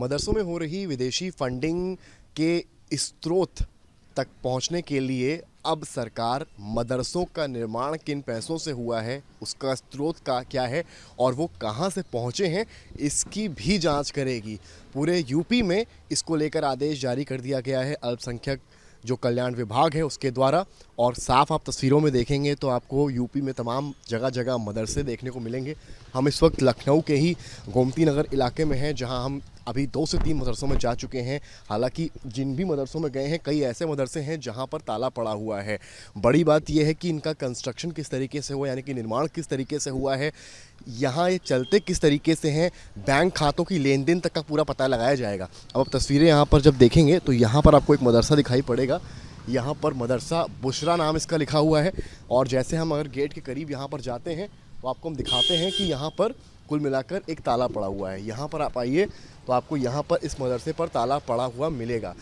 मदरसों में हो रही विदेशी फंडिंग के स्रोत तक पहुंचने के लिए अब सरकार मदरसों का निर्माण किन पैसों से हुआ है, उसका स्रोत का क्या है और वो कहां से पहुंचे हैं, इसकी भी जांच करेगी। पूरे यूपी में इसको लेकर आदेश जारी कर दिया गया है अल्पसंख्यक जो कल्याण विभाग है उसके द्वारा। और साफ आप तस्वीरों में देखेंगे तो आपको यूपी में तमाम जगह जगह मदरसे देखने को मिलेंगे। हम इस वक्त लखनऊ के ही गोमती नगर इलाके में हैं, जहां हम अभी 2 से 3 मदरसों में जा चुके हैं। हालांकि जिन भी मदरसों में गए हैं, कई ऐसे मदरसे हैं जहां पर ताला पड़ा हुआ है। बड़ी बात यह है कि इनका कंस्ट्रक्शन किस तरीके से हुआ, यानी कि निर्माण किस तरीके से हुआ है, यहाँ ये चलते किस तरीके से हैं, बैंक खातों की लेन देन तक का पूरा पता लगाया जाएगा। अब आप तस्वीरें यहाँ पर जब देखेंगे तो यहाँ पर आपको एक मदरसा दिखाई पड़ेगा। यहाँ पर मदरसा बुशरा नाम इसका लिखा हुआ है। और जैसे हम अगर गेट के करीब यहाँ पर जाते हैं तो आपको हम दिखाते हैं कि यहाँ पर कुल मिलाकर एक ताला पड़ा हुआ है। यहाँ पर आप आइए तो आपको यहाँ पर इस मदरसे पर ताला पड़ा हुआ मिलेगा।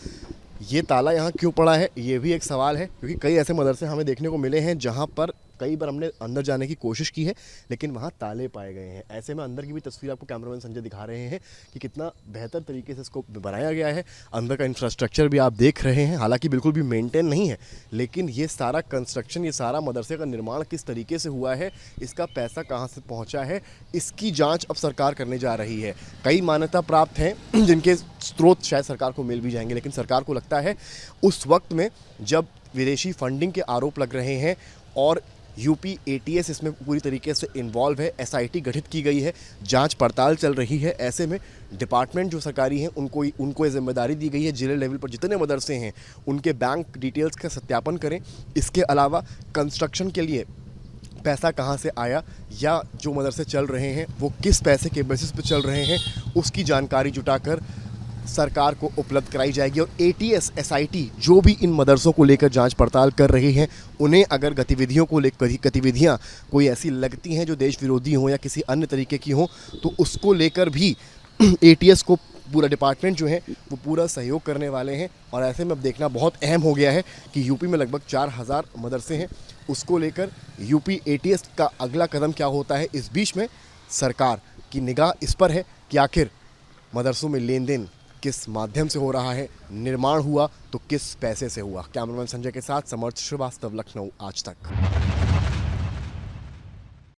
ये ताला यहाँ क्यों पड़ा है, ये भी एक सवाल है, क्योंकि कई ऐसे मदरसे हमें देखने को मिले हैं जहाँ पर कई बार हमने अंदर जाने की कोशिश की है लेकिन वहाँ ताले पाए गए हैं। ऐसे में अंदर की भी तस्वीर आपको कैमरामैन संजय दिखा रहे हैं कि कितना बेहतर तरीके से इसको बनाया गया है। अंदर का इंफ्रास्ट्रक्चर भी आप देख रहे हैं, हालांकि बिल्कुल भी मेंटेन नहीं है, लेकिन ये सारा कंस्ट्रक्शन, ये सारा मदरसे का निर्माण किस तरीके से हुआ है, इसका पैसा कहाँ से पहुँचा है, इसकी जाँच अब सरकार करने जा रही है। कई मान्यता प्राप्त हैं जिनके स्रोत शायद सरकार को मिल भी जाएंगे, लेकिन सरकार को लगता है उस वक्त में जब विदेशी फंडिंग के आरोप लग रहे हैं और यूपी एटीएस इसमें पूरी तरीके से इन्वॉल्व है, एसआईटी गठित की गई है, जांच पड़ताल चल रही है। ऐसे में डिपार्टमेंट जो सरकारी हैं उनको ये जिम्मेदारी दी गई है, जिले लेवल पर जितने मदरसे हैं उनके बैंक डिटेल्स का सत्यापन करें। इसके अलावा कंस्ट्रक्शन के लिए पैसा कहाँ से आया या जो मदरसे चल रहे हैं वो किस पैसे के बेसिस पे चल रहे हैं, उसकी जानकारी जुटाकर सरकार को उपलब्ध कराई जाएगी। और एटीएस एसआईटी जो भी इन मदरसों को लेकर जांच पड़ताल कर रही हैं, उन्हें अगर गतिविधियां कोई ऐसी लगती हैं जो देश विरोधी हों या किसी अन्य तरीके की हों, तो उसको लेकर भी एटीएस को पूरा डिपार्टमेंट जो है वो पूरा सहयोग करने वाले हैं। और ऐसे में अब देखना बहुत अहम हो गया है कि यूपी में लगभग 4000 मदरसे हैं, उसको लेकर यूपी एटीएस का अगला कदम क्या होता है। इस बीच में सरकार की निगाह इस पर है कि आखिर मदरसों में लेन देन किस माध्यम से हो रहा है, निर्माण हुआ तो किस पैसे से हुआ। कैमरामैन संजय के साथ समर्थ श्रीवास्तव, लखनऊ आज तक।